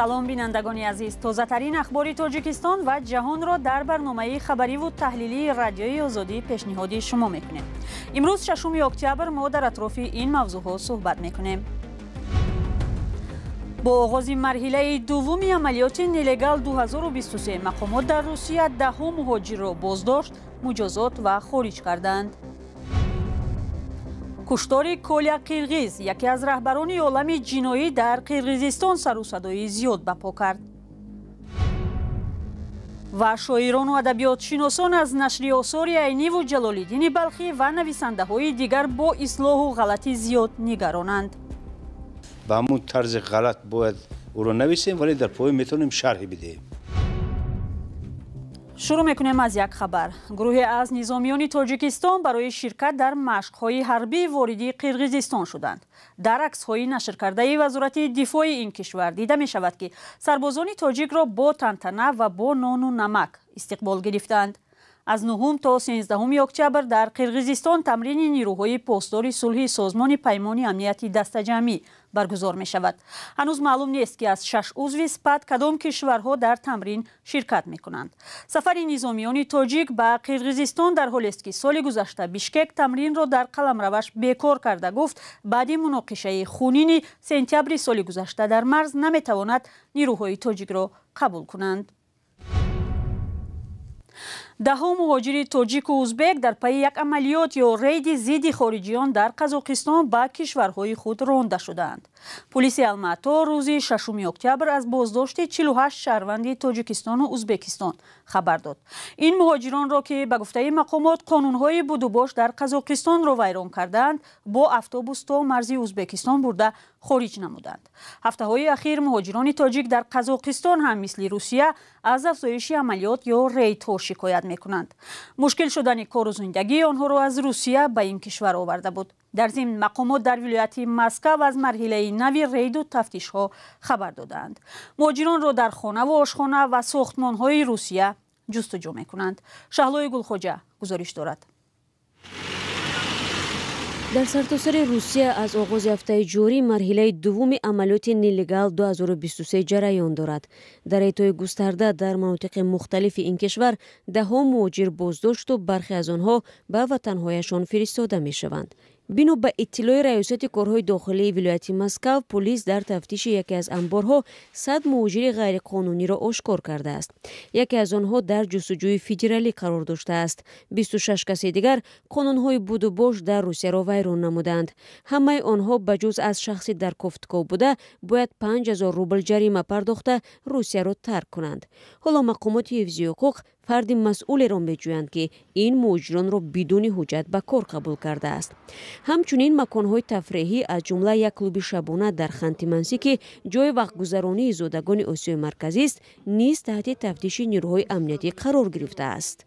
سلام بینندگان عزیز، تازه‌ترین اخبار تاجیکستان و جهان را در برنامه خبری و تحلیلی رادیوی آزادی پیشنهاد شما میکنیم. امروز 6 اکتبر ما در اطراف این موضوعات صحبت میکنیم. با آغاز مرحله دوم عملیات نلگال 2023 مقامات در روسیه 10 مهاجر را بازداشت، مجازات و خارج کردند. کشتار کولیا قرغیز، یکی از رهبران عالم جنایی در قرغیزستان، سر و صدای زیاد برپا کرد. و شاعران و ادبیات شناسان از نشر آثار عینی و جلال‌الدین بلخی و نویسنده های دیگر با اصلاح و غلطی زیاد نگرانند. با همون طرز غلط باید او رو نویسیم، ولی در پای میتونیم شرحی بدهیم. شروع میکنیم از یک خبر. گروهی از نظامیان تاجیکستان برای شرکت در مشق‌های حربی واردی قرغیزستان شدند. در عکس‌های نشر کرده وزارت دفاع این کشور دیده می شود که سربازان تاجیک را با تنتنه و با نان و نمک استقبال گرفتند. از 9 تا 13 اکتبر در قرغیزستان تمرین نیروهای پاسدار صلح سازمان پیمان امنیتی دسته‌جمعی برگزار می شود. هنوز معلوم نیست که از 6 عضو سپاه کدام کشورها در تمرین شرکت می کنند. سفر نظامیان تاجیک به قرغیزستان در حالی است که سال گذشته بیشکک تمرین را در قلمروش بیکار کرده. گفت بعد مناقشه خونین سپتامبر سال گذشته در مرز نمی تواند نیروهای تاجیک را قبول کنند. 10 مهاجر تاجیک و ازبک در پی یک عملیات یا رید ضد خارجیان در قزاقستان به کشورهای خود رانده شدند. پلیس الماتی روز 6 اکتبر از بازداشت 48 شهروند تاجیکستان و ازبکستان خبر داد. این مهاجران را که به گفته مقامات قانونهای بود و باش در قزاقستان را ویران کردند، با اتوبوس تا مرز ازبکستان برده خارج نمودند. هفته‌های اخیر مهاجران تاجیک در قزاقستان هم مثل روسیه از افزایش عملیات یا ریدها شکایت میکنند. مشکل شدن کار و زندگی آنها را از روسیه به این کشور آورده بود. در ضمن مقامات در ولایت مسکو از مرحله نوی رید و تفتیش ها خبر دادند. مهاجران را در خانه و آشخانه و ساختمان های روسیه جستجو میکنند. شهلای گلخوجه گزارش دارد. در سرتاسر روسیه از آغاز هفته جاری مرحله دوم عملیات نلگال 2023 جریان دارد. در ایتای گسترده در مناطق مختلف این کشور 10 مهاجر بازداشت و برخی از آنها به وطنهایشان فرستاده می شوند. بنا به اطلاع ریاست کارهای داخلی ولایت مسکو، پلیس در تفتیش یکی از انبارها 100 مهاجر غیرقانونی را آشکار کرده است. یکی از آنها در جستجوی فدرالی قرار داشته است. 26 کس دیگر قانونهای بود و باش در روسیه را ویران نمودند. همه آنها بجز از شخصی در کوفتکو بوده باید 5000 روبل جریمه پرداخته روسیه را ترک کنند. حالا مقامات حفظی حقوق فرد مسئول را می‌جویند که این مهاجران را بدون حجت به کار قبول کرده است. همچنین مکان‌های تفریحی از جمله یک کلوب شبانه در خانتی منسی که جای وقت‌گذرانی زادگان آسیای مرکزی است، نیز تحت تفتیش نیروهای امنیتی قرار گرفته است.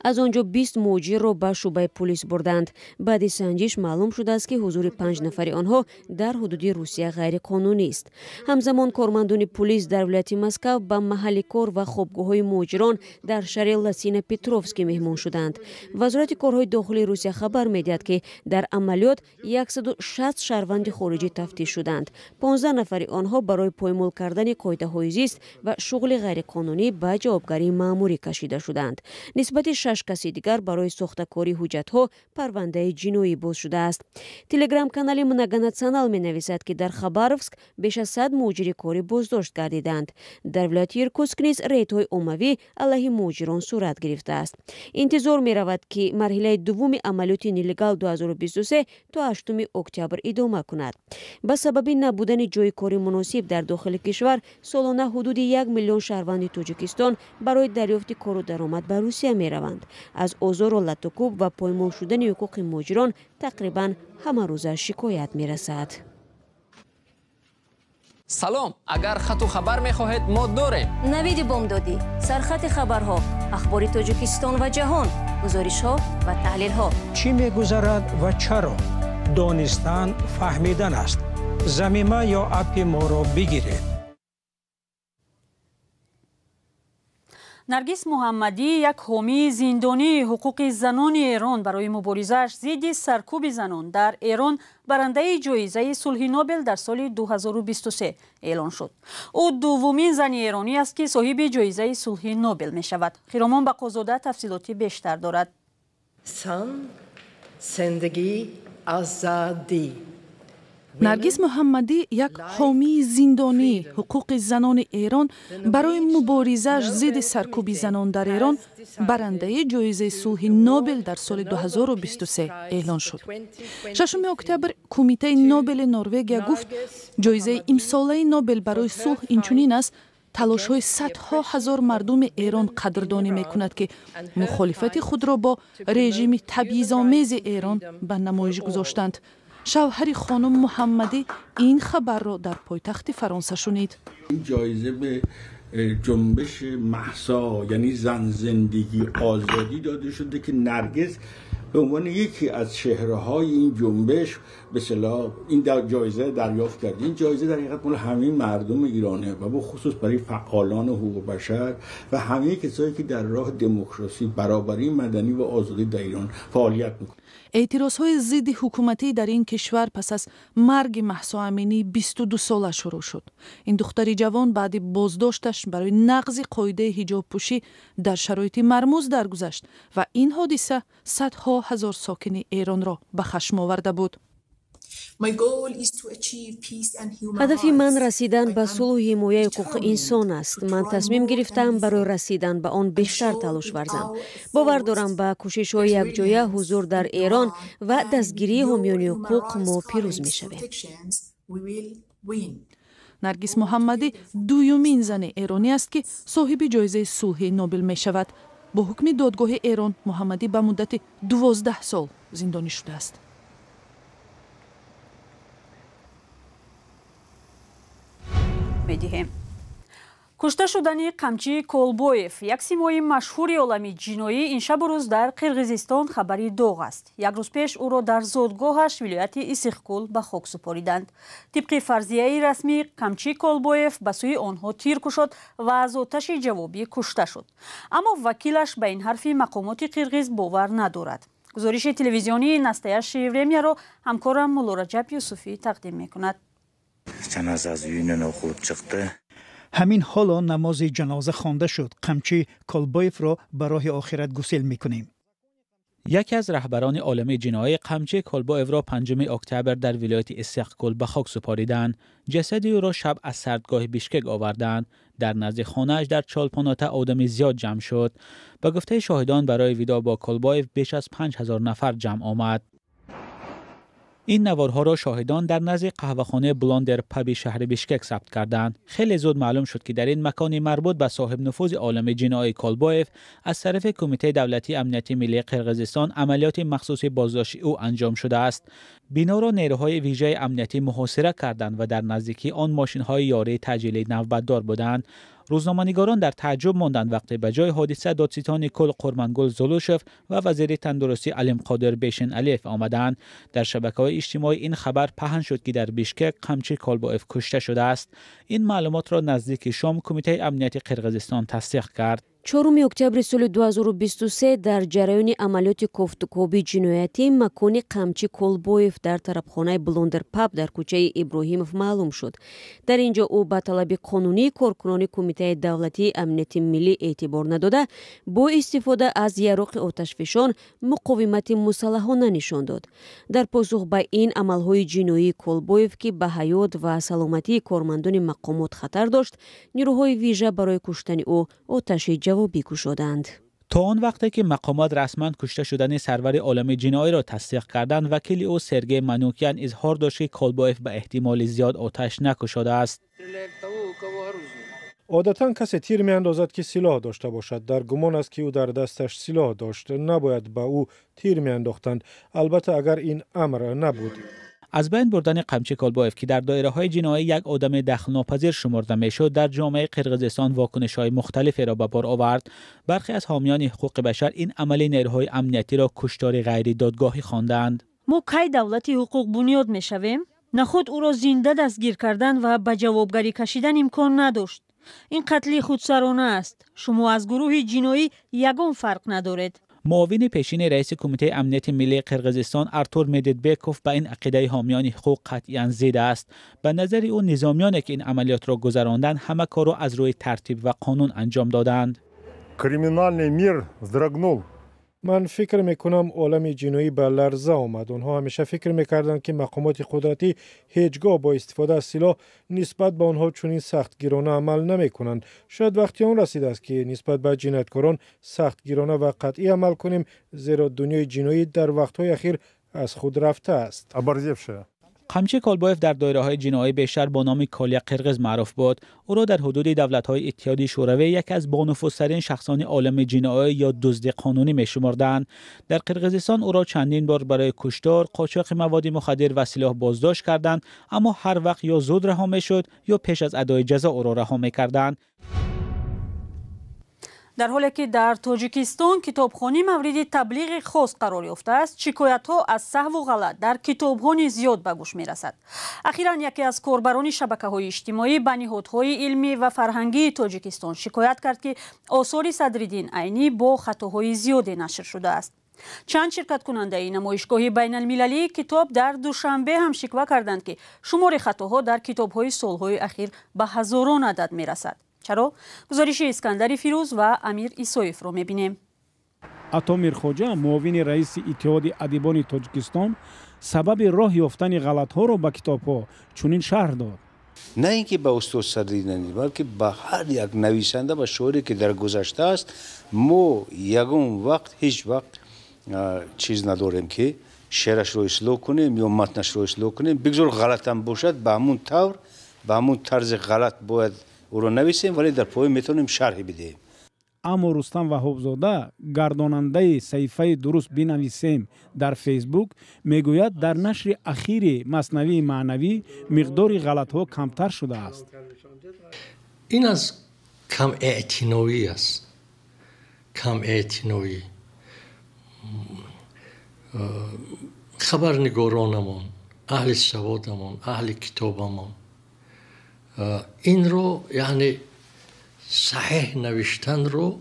از آنجا 20 مهاجر را به شعبه پلیس بردند. بعد سنجش معلوم شده است که حضور 5 نفر آنها در حدود روسیه غیر قانونی است. همزمان کارمندان پلیس در ولایت مسکو به محل کار و خوابگاه‌های مهاجران در شهر لاسین پتروفسکی مهمان شدند. وزارت کارهای داخلی روسیه خبر می‌دهد که در عملیات 160 شهروند خارجی تفتیش شدند. 15 نفر آنها برای پایمال کردن قاعده‌های زیست و شغل غیر قانونی به جوابگری مأموری کشیده شدند. نسبت 6 کسی دیگر برای ساخته‌کاری حجت‌ها پرونده جنایی باز شده است. تلگرام کانال مناگناتسیونال می‌نویسد که در خباروفسک بیش از 100 مهاجر کاری بازداشت گردیدند. در ولایت ایرکوتسک نیز ریدهای عمومی علیه مهاجران صورت گرفته است. انتظار می‌رود که مرحله دوم عملیات نلگال 2023 تا 8 اکتبر ادامه کند. به سبب نبودن جای کاری مناسب در داخل کشور، سالانه حدود 1 میلیون شهروند تاجیکستان برای دریافت کار و درآمد به روسیه می‌روند. از آزار و لطکوب و پایمال شدن حقوق مهاجران تقریبا همه روزه شکایت می‌رسد. سلام، اگر خط و خبر می‌خواهید ما داریم. نوید بامدادی، سرخط خبرها، اخبار تاجیکستان و جهان، گزارش‌ها و تحلیل‌ها. چی می‌گذرد و چرا؟ دانستن فهمیدن است. زمینه یا اپ ما را بگیرید. نرگس محمدی یک حامی زندانی حقوق زنان ایران برای مبارزه‌اش ضد سرکوب زنان در ایران برنده جایزه صلح نوبل در سال 2023 اعلان شد. او دومین زن ایرانی است که صاحب جایزه صلح نوبل می شود. خیرامان بقازاده تفصیلاتی بیشتر دارد. زندگی آزادی. نرگس محمدی یک حامی زندانی حقوق زنان ایران برای مبارزه‌اش ضد سرکوب زنان در ایران برنده جایزه صلح نوبل در سال 2023 اعلان شد. 6 اکتبر کمیته نوبل نروژ گفت جایزه امساله نوبل برای صلح اینچنین است تلاش‌های صدها هزار مردم ایران قدردانی می‌کند که مخالفت خود را با رژیم تبعیض‌آمیز ایران به نمایش گذاشتند. شوهر خانم محمدی این خبر را در پایتخت فرانسه شنید. این جایزه به جنبش مهسا یعنی زن زندگی آزادی داده شده که نرگس به عنوان یکی از چهره‌های این جنبش به اصطلاح این جایزه دریافت کرد. این جایزه در حقیقت مال همه مردم ایرانه و به خصوص برای فعالان حقوق بشر و همه کسایی که در راه دموکراسی، برابری مدنی و آزادی در ایران فعالیت می‌کنند. اعتراضهای ضد حکومتی در این کشور پس از مرگ مهسا امینی 22 ساله شروع شد. این دختر جوان بعد بازداشتش برای نقض قاعده حجاب پوشی در شرایط مرموز درگذشت و این حادثه صدها هزار ساکن ایران را به خشم آورده بود. هدف من رسیدن به صلح و حمایت حقوق انسان است. من تصمیم گرفتم برای رسیدن به آن بیشتر تلاش ورزم. باور دارم با کوشش‌های یکجایی حضور در ایران و دستگیری حامیان حقوق ما پیروز می‌شویم. نرگس محمدی دومین زن ایرانی است که صاحب جایزه صلح نوبل می‌شود. با حکم دادگاه ایران محمدی به مدت 12 سال زندانی شده است. کشته شدن قمچی کولبویف یک سیمای مشهور عالمی جنایی این شب و روز در قرقیزستان خبری داغ است. یک روز پیش او را در زادگاهش ولایت اسیخکول به خاک سپاریدند. طبق فرضیه رسمی قمچی کولبویف به سوی آنها تیر کشید و از آتش جوابی کشته شد. اما وکیلش به این حرف مقامات قرقیز باور ندارد. گزارش تلویزیونی نستیه شیورمیه را همکارم مولا رجب یوسفی تقدیم میکند. جنازه از یونان خود چخته. همین حالا نماز جنازه خوانده شد. قمچی کولبویف را به راه آخرت گسیل میکنیم. یکی از رهبران عالم جنایی قمچی کولبویف را 5 اکتبر در ولایت اسیخکول به خاک سپاریدند. جسد او را شب از سردگاه بیشکک آوردند. در نزد خانه‌اش در چالپاناتا آدم زیاد جمع شد. به گفته شاهدان برای ویدا با کولبویف بیش از 5000 نفر جمع آمد. این نوارها را شاهدان در نزد قهوه‌خانه بلاندر پب شهر بیشکک ثبت کردند. خیلی زود معلوم شد که در این مکان مربوط به صاحب نفوذ عالم جنایی کولبویف از طرف کمیته دولتی امنیتی ملی قرقیزستان عملیات مخصوص بازداشت او انجام شده است. بنا را نیروهای ویژه امنیتی محاصره کردند و در نزدیکی آن ماشین‌های یاری تعجیلی نوبتدار بودند. روزنامه‌نگاران در تعجب ماندند وقتی به جای حادثه دادستان کل قرمانگل زولوشف و وزیر تندرستی علیم قادر بیشن علیف آمدند. در شبکه‌های اجتماعی این خبر پهن شد که در بیشکک قمچی کولبویف کشته شده است. این معلومات را نزدیک شام کمیته امنیتی قرقیزستان تصدیق کرد. 4 اکتبر سال 2023 در جریان عملیات کوفتکوبی جنایتی مکان قمچی کولبویف در طرفخانه بلوندر پاب در کوچه ابراهیموف معلوم شد. در اینجا او به طلب قانونی کارکنان کمیته دولتی امنیتی ملی اعتبار نداده با استفاده از یاروق آتشفشان مقاومت مسلحانه نشان داد. در پاسخ به این عملهای جنایی کولبویف که به حیات و سلامتی کارمندان مقامات خطر داشت، نیروهای ویژه برای کشتن او آتش جوابی کشیدند. تا آن وقتی که مقامات رسما کشته شدن سرور عالم جنایی را تصدیق کردند، وکیل او سرگئی منوکیان اظهار داشت که کولبویف به احتمال زیاد آتش نکشیده است. عادتا کسی تیر می اندازد که سلاح داشته باشد. در گمان است که او در دستش سلاح داشت. نباید به او تیر می انداختند. البته اگر این امر نبود. از بین بردن قمچی کولبویف که در دایره‌های جنایی یک آدم دخل‌ناپذیر شمرده میشد، در جامعه قرقیزستان واکنش‌های مختلفی را به بار آورد. برخی از حامیان حقوق بشر این عمل نیروهای امنیتی را کشتار غیر دادگاهی خواندند. ما کی دولتی حقوق بنیاد میشویم؟ نخود او را زنده دستگیر کردن و به جوابگری کشیدن امکان نداشت. این قتل خودسرانه است. شما از گروه جنایی یگان فرق ندارید. معاون پیشین رئیس کمیته امنیت ملی قرقیزستان ارتور مددبکوف به این عقیده حامیان حقوق قطعاً ضد است. به نظر او نظامیانی که این عملیات را گذراندند همه کار را از روی ترتیب و قانون انجام دادند. کریمینال میر زدرگنول. من فکر میکنم عالم جنایی به لرزه آمد. اونها همیشه فکر میکردند که مقامات قدرتی هیچگاه با استفاده از سلاح نسبت به آنها چنین سختگیرانه عمل نمیکنند. شاید وقتی آن رسیده است که نسبت به جنایتکاران سختگیرانه و قطعی عمل کنیم، زیرا دنیای جنایی در وقتهای اخیر از خود رفته است. قمچه کالبایف در دایره‌های جنایی بیشتر با نام کالیا قرقیز معروف بود. او را در حدود دولت‌های اتحادیه شوروی یکی از بانفوذترین شخصان عالم جنایی یا دزد قانونی می‌شمردند. در قرقیزستان او را چندین بار برای کشتار، قاچاق مواد مخدر و سلاح بازداشت کردند، اما هر وقت یا زود رها می‌شد یا پیش از ادای جزا او را رها می‌کردند. در حالی که در تاجیکستان کتابخوانی مورد تبلیغ خاص قرار یافته است، شکایت‌ها از سهو و غلط در کتابخوانی زیاد به گوش می‌رسد. اخیراً یکی از کاربران شبکه‌های اجتماعی به نهادهای علمی و فرهنگی تاجیکستان شکایت کرد که آثار صدرالدین عینی با خطاهای زیادی نشر شده است. چند شرکت کننده نمایشگاه بین المللی کتاب در دوشنبه هم شکوه کردند که شمار خطاها در کتاب‌های سال‌های اخیر به هزاران عدد می‌رسد. چرا؟ گزارش اسکندر فیروز و امیر ایسویف رو می‌بینیم. عطا میرخواجه معاون رئیس اتحاد ادیبان تاجیکستان سبب راه یافتن غلط‌ها را به کتاب‌ها چنین شرح داد. نه اینکه به استاد صدرالدین، بلکه به هر یک نویسنده و شاعری که در گذشته است، ما یگان وقت هیچ وقت چیز نداریم که شعرش رو اصلاح کنیم یا متنش رو اصلاح کنیم. بگذار غلط هم باشد به همون طور، به همون طرز غلط باید او رو نویسیم، ولی در پای میتونیم شرح بدیم. اما رستم وهابزاده گرداننده صحیفه درست بنویسیم در فیسبوک میگوید در نشر اخیر مثنوی معنوی مقدار غلط‌ها کمتر شده است. این از کم اعتنایی است. کم اعتنایی. خبرنگارانمون، اهل سوادمون، اهل کتابمون این رو یعنی صحیح نوشتن رو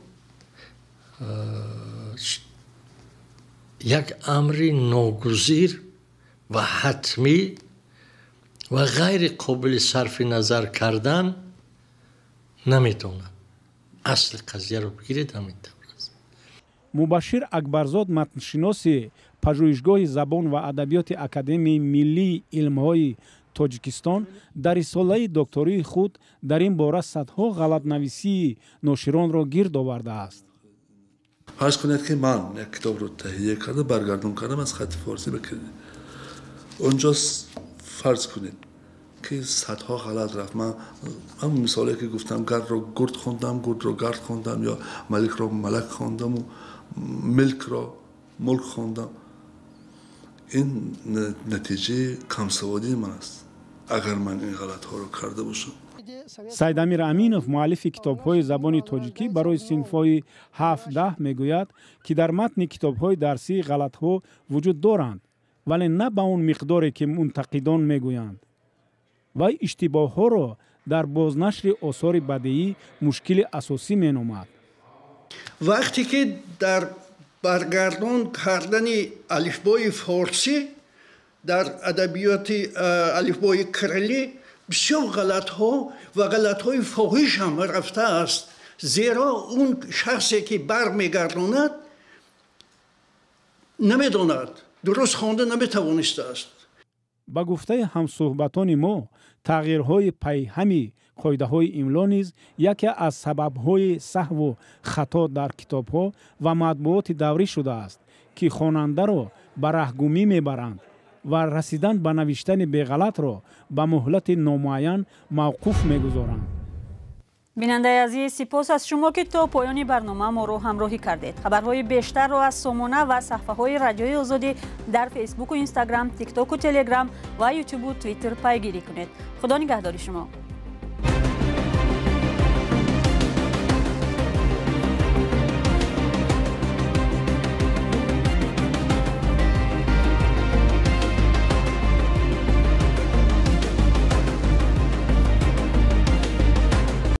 یک امر ناگزیر و حتمی و غیر قابل صرف نظر کردن نمیتونن. اصل قضیه رو بگیرید همین طور است. مبشر اکبرزاد متنشناس پژوهشگاه زبان و ادبیات اکادمی ملی علم‌های تاجیکستان در رساله دکتری خود در این باره صدها غلط نویسی ناشران را گرد آورده است. فرض کنید که من یک کتاب رو تهیه کرده برگردون کردم از خط فارسی به کردی. اونجا فرض کنید که صدها غلط رفت. من همون مثالی که گفتم، گرد رو گرد خوندم، گرد رو گرد خوندم، یا ملک رو ملک خوندم و ملک رو ملک خوندم. این نتیجه کمسوادی من است اگر من این غلط ها رو کرده باشم. سید امیر امینوف مؤلف کتاب‌های زبان تاجیکی برای صنف‌های 7-10 میگوید که در متن کتاب‌های درسی غلط‌ها وجود دارند، ولی نه به اون مقداری که منتقدان میگویند. و اشتباه‌ها را در بازنشر آثار بدیعی مشکل اساسی مینامد. وقتی که در برگردان کردن الفبای فارسی در ادبیات الفبای کریلی بسیار غلط‌ها و غلط‌های فاحش هم رفته است، زیرا اون شخصی که برمیگرداند نمیداند، درست خوانده نمیتوانسته است. با گفته همصحبتان ما، تغییرهای پیهمی قاعده‌های املا نیز یکی از سبب‌های سهو و خطا در کتاب‌ها و مطبوعات دوری شده است که خواننده را به رهگمی میبرند و رسیدن به نوشتن بی‌غلط را به مهلت نامعین موقوف میگذارند. بیننده عزیز، سپاس از شما که تا پایان برنامه ما رو همراهی کردید. خبرهای بیشتر را از سامانه و صفحه‌های رادیوی آزادی در فیسبوک و اینستاگرام، تیک تاک و تلگرام و یوتیوب و توییتر پیگیری کنید. خدا نگهدار شما.